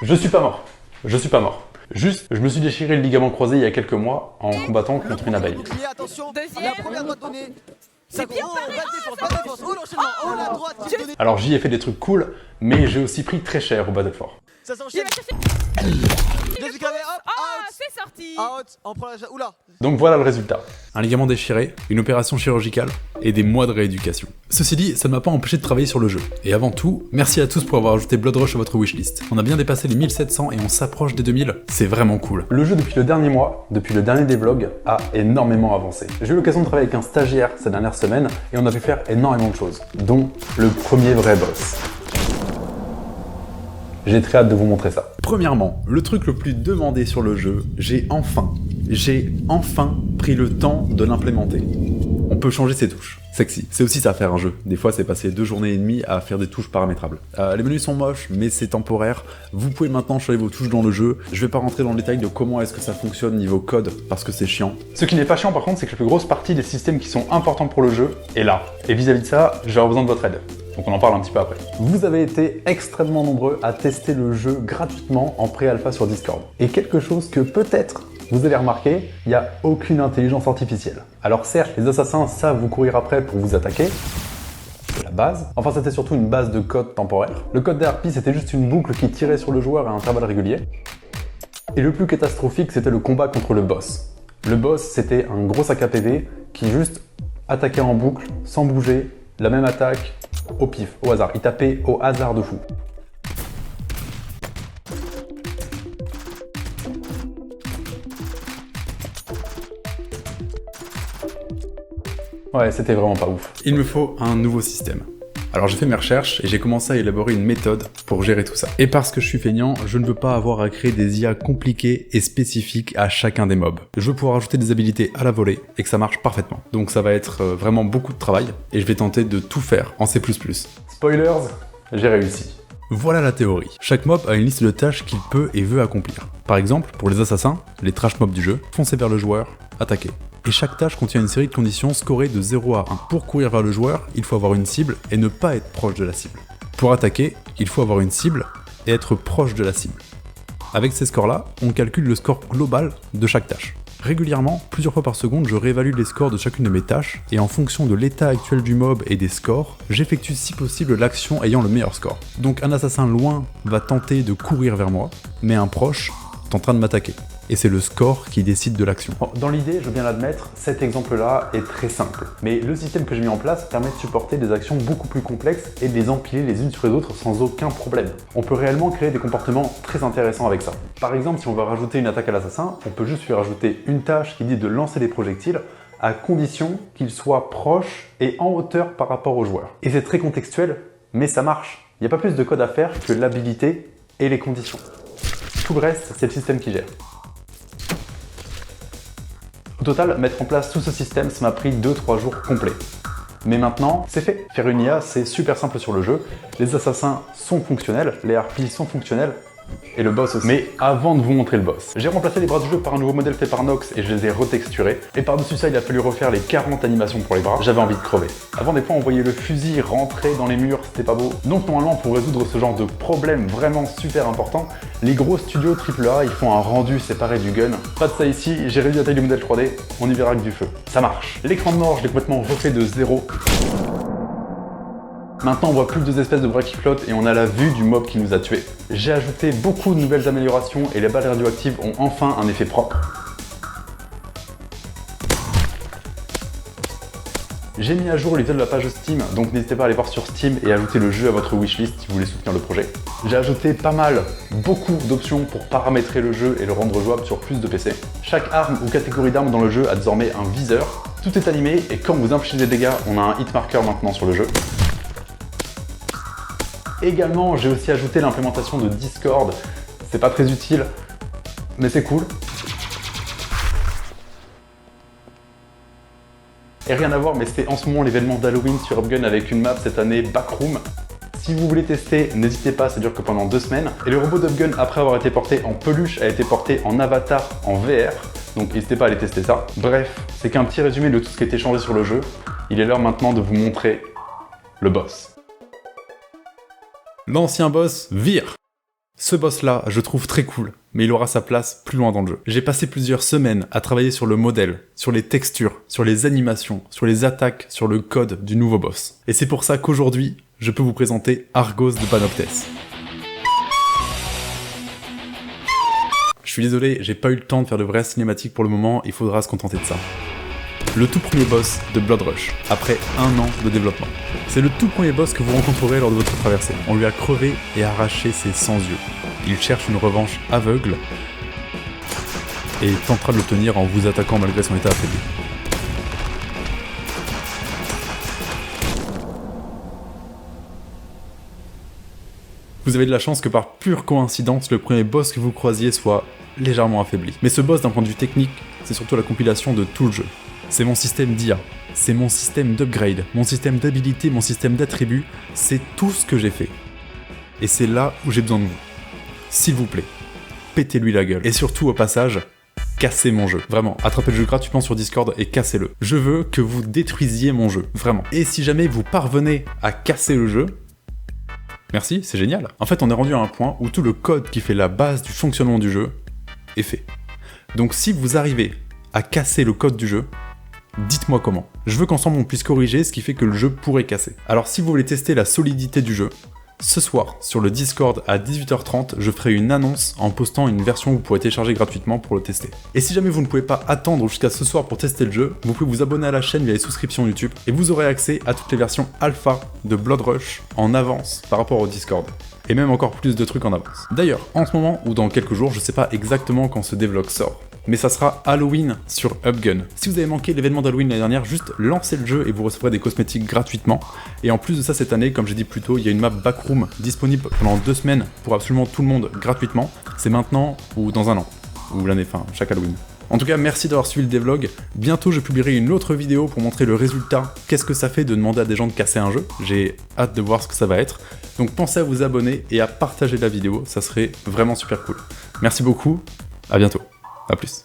Je suis pas mort. Je suis pas mort. Juste, je me suis déchiré le ligament croisé il y a quelques mois en combattant contre une abeille. Attention, Deuxième. la première droite donnée. C'est bien Pas défense. Oh l'enchaînement. Oh la droite qui est donnée. Alors j'y ai fait des trucs cool, mais j'ai aussi pris très cher au Battle for. Ça Il s'enchaîne. va chercher. Deuxième carré, hop, Ah, out. c'est sorti. Out. On prend la. Oula. Donc voilà le résultat. Un ligament déchiré, une opération chirurgicale et des mois de rééducation. Ceci dit, ça ne m'a pas empêché de travailler sur le jeu. Et avant tout, merci à tous pour avoir ajouté Blood Rush à votre wishlist. On a bien dépassé les 1700 et on s'approche des 2000, c'est vraiment cool. Le jeu depuis le dernier mois, depuis le dernier des vlogs, a énormément avancé. J'ai eu l'occasion de travailler avec un stagiaire ces dernières semaines et on a pu faire énormément de choses, dont le premier vrai boss. J'ai très hâte de vous montrer ça. Premièrement, le truc le plus demandé sur le jeu, j'ai enfin pris le temps de l'implémenter. On peut changer ses touches. Sexy. C'est aussi ça faire un jeu. Des fois, c'est passer 2 journées et demie à faire des touches paramétrables. Les menus sont moches, mais c'est temporaire. Vous pouvez maintenant changer vos touches dans le jeu. Je vais pas rentrer dans le détail de comment est-ce que ça fonctionne niveau code, parce que c'est chiant. Ce qui n'est pas chiant par contre, c'est que la plus grosse partie des systèmes qui sont importants pour le jeu est là. Et vis-à-vis de ça, je vais avoir besoin de votre aide. Donc on en parle un petit peu après. Vous avez été extrêmement nombreux à tester le jeu gratuitement en pré-alpha sur Discord. Et quelque chose que peut-être vous avez remarqué, il n'y a aucune intelligence artificielle. Alors certes, les assassins savent vous courir après pour vous attaquer, c'est la base. Enfin, c'était surtout une base de code temporaire. Le code d'ARP, c'était juste une boucle qui tirait sur le joueur à intervalles réguliers. Et le plus catastrophique, c'était le combat contre le boss. Le boss, c'était un gros sac à PV qui juste attaquait en boucle, sans bouger, la même attaque, au pif, au hasard. Il tapait au hasard de fou. Ouais, c'était vraiment pas ouf. Il me faut un nouveau système. Alors j'ai fait mes recherches et j'ai commencé à élaborer une méthode pour gérer tout ça. Et parce que je suis feignant, je ne veux pas avoir à créer des IA compliquées et spécifiques à chacun des mobs. Je veux pouvoir ajouter des habilités à la volée et que ça marche parfaitement. Donc ça va être vraiment beaucoup de travail et je vais tenter de tout faire en C++. Spoilers, j'ai réussi. Voilà la théorie. Chaque mob a une liste de tâches qu'il peut et veut accomplir. Par exemple, pour les assassins, les trash mobs du jeu, foncer vers le joueur, attaquer. Et chaque tâche contient une série de conditions scorées de 0 à 1. Pour courir vers le joueur, il faut avoir une cible et ne pas être proche de la cible. Pour attaquer, il faut avoir une cible et être proche de la cible. Avec ces scores-là, on calcule le score global de chaque tâche. Régulièrement, plusieurs fois par seconde, je réévalue les scores de chacune de mes tâches, et en fonction de l'état actuel du mob et des scores, j'effectue si possible l'action ayant le meilleur score. Donc un assassin loin va tenter de courir vers moi, mais un proche tentera de m'attaquer. Et c'est le score qui décide de l'action. Bon, dans l'idée, je veux bien l'admettre, cet exemple-là est très simple. Mais le système que j'ai mis en place permet de supporter des actions beaucoup plus complexes et de les empiler les unes sur les autres sans aucun problème. On peut réellement créer des comportements très intéressants avec ça. Par exemple, si on veut rajouter une attaque à l'assassin, on peut juste lui rajouter une tâche qui dit de lancer des projectiles à condition qu'il soit proche et en hauteur par rapport au joueur. Et c'est très contextuel, mais ça marche. Il n'y a pas plus de code à faire que l'habilité et les conditions. Tout le reste, c'est le système qui gère. Au total, mettre en place tout ce système, ça m'a pris 2-3 jours complets. Mais maintenant, c'est fait. Faire une IA, c'est super simple sur le jeu. Les assassins sont fonctionnels, les harpies sont fonctionnels, et le boss aussi. Mais avant de vous montrer le boss, j'ai remplacé les bras du jeu par un nouveau modèle fait par Nox et je les ai retexturés. Et par-dessus ça, il a fallu refaire les 40 animations pour les bras. J'avais envie de crever. Avant, des fois, on voyait le fusil rentrer dans les murs, c'était pas beau. Donc normalement, pour résoudre ce genre de problème vraiment super important, les gros studios AAA, ils font un rendu séparé du gun. Pas de ça ici, j'ai réduit la taille du modèle 3D, on y verra que du feu. Ça marche. L'écran de mort, je l'ai complètement refait de zéro. Maintenant, on voit plus deux espèces de bras qui flottent et on a la vue du mob qui nous a tués. J'ai ajouté beaucoup de nouvelles améliorations et les balles radioactives ont enfin un effet propre. J'ai mis à jour les visuels de la page Steam, donc n'hésitez pas à aller voir sur Steam et ajouter le jeu à votre wishlist si vous voulez soutenir le projet. J'ai ajouté beaucoup d'options pour paramétrer le jeu et le rendre jouable sur plus de PC. Chaque arme ou catégorie d'armes dans le jeu a désormais un viseur. Tout est animé et quand vous infligez des dégâts, on a un hit marker maintenant sur le jeu. Également, j'ai aussi ajouté l'implémentation de Discord. C'est pas très utile, mais c'est cool. Et rien à voir, mais c'est en ce moment l'événement d'Halloween sur Upgun avec une map cette année Backroom. Si vous voulez tester, n'hésitez pas, ça dure que pendant 2 semaines. Et le robot d'Upgun, après avoir été porté en peluche, a été porté en avatar en VR. Donc n'hésitez pas à aller tester ça. Bref, c'est qu'un petit résumé de tout ce qui a été changé sur le jeu. Il est l'heure maintenant de vous montrer le boss. L'ancien boss vire. Ce boss-là, je trouve très cool, mais il aura sa place plus loin dans le jeu. J'ai passé plusieurs semaines à travailler sur le modèle, sur les textures, sur les animations, sur les attaques, sur le code du nouveau boss. Et c'est pour ça qu'aujourd'hui, je peux vous présenter Argos de Panoptes. Je suis désolé, j'ai pas eu le temps de faire de vraies cinématiques pour le moment, il faudra se contenter de ça. Le tout premier boss de Blood Rush, après 1 an de développement. C'est le tout premier boss que vous rencontrerez lors de votre traversée. On lui a crevé et arraché ses 100 yeux. Il cherche une revanche aveugle et tentera de l'obtenir en vous attaquant malgré son état affaibli. Vous avez de la chance que par pure coïncidence, le premier boss que vous croisiez soit légèrement affaibli. Mais ce boss, d'un point de vue technique, c'est surtout la compilation de tout le jeu. C'est mon système d'IA, c'est mon système d'upgrade, mon système d'habilité, mon système d'attributs, c'est tout ce que j'ai fait. Et c'est là où j'ai besoin de vous. S'il vous plaît, pétez-lui la gueule. Et surtout, au passage, cassez mon jeu. Vraiment, attrapez le jeu gratuitement sur Discord et cassez-le. Je veux que vous détruisiez mon jeu, vraiment. Et si jamais vous parvenez à casser le jeu, merci, c'est génial. En fait, on est rendu à un point où tout le code qui fait la base du fonctionnement du jeu est fait. Donc si vous arrivez à casser le code du jeu, dites-moi comment. Je veux qu'ensemble on puisse corriger ce qui fait que le jeu pourrait casser. Alors si vous voulez tester la solidité du jeu, ce soir, sur le Discord à 18h30, je ferai une annonce en postant une version que vous pourrez télécharger gratuitement pour le tester. Et si jamais vous ne pouvez pas attendre jusqu'à ce soir pour tester le jeu, vous pouvez vous abonner à la chaîne via les souscriptions YouTube et vous aurez accès à toutes les versions alpha de Blood Rush en avance par rapport au Discord. Et même encore plus de trucs en avance. D'ailleurs, en ce moment ou dans quelques jours, je sais pas exactement quand ce devlog sort, mais ça sera Halloween sur Upgun. Si vous avez manqué l'événement d'Halloween l'année dernière, juste lancez le jeu et vous recevrez des cosmétiques gratuitement. Et en plus de ça, cette année, comme j'ai dit plus tôt, il y a une map Backroom disponible pendant 2 semaines pour absolument tout le monde gratuitement. C'est maintenant ou dans 1 an, ou l'année, enfin chaque Halloween. En tout cas, merci d'avoir suivi le devlog. Bientôt, je publierai une autre vidéo pour montrer le résultat. Qu'est-ce que ça fait de demander à des gens de casser un jeu? J'ai hâte de voir ce que ça va être. Donc pensez à vous abonner et à partager la vidéo, ça serait vraiment super cool. Merci beaucoup, à bientôt, à plus.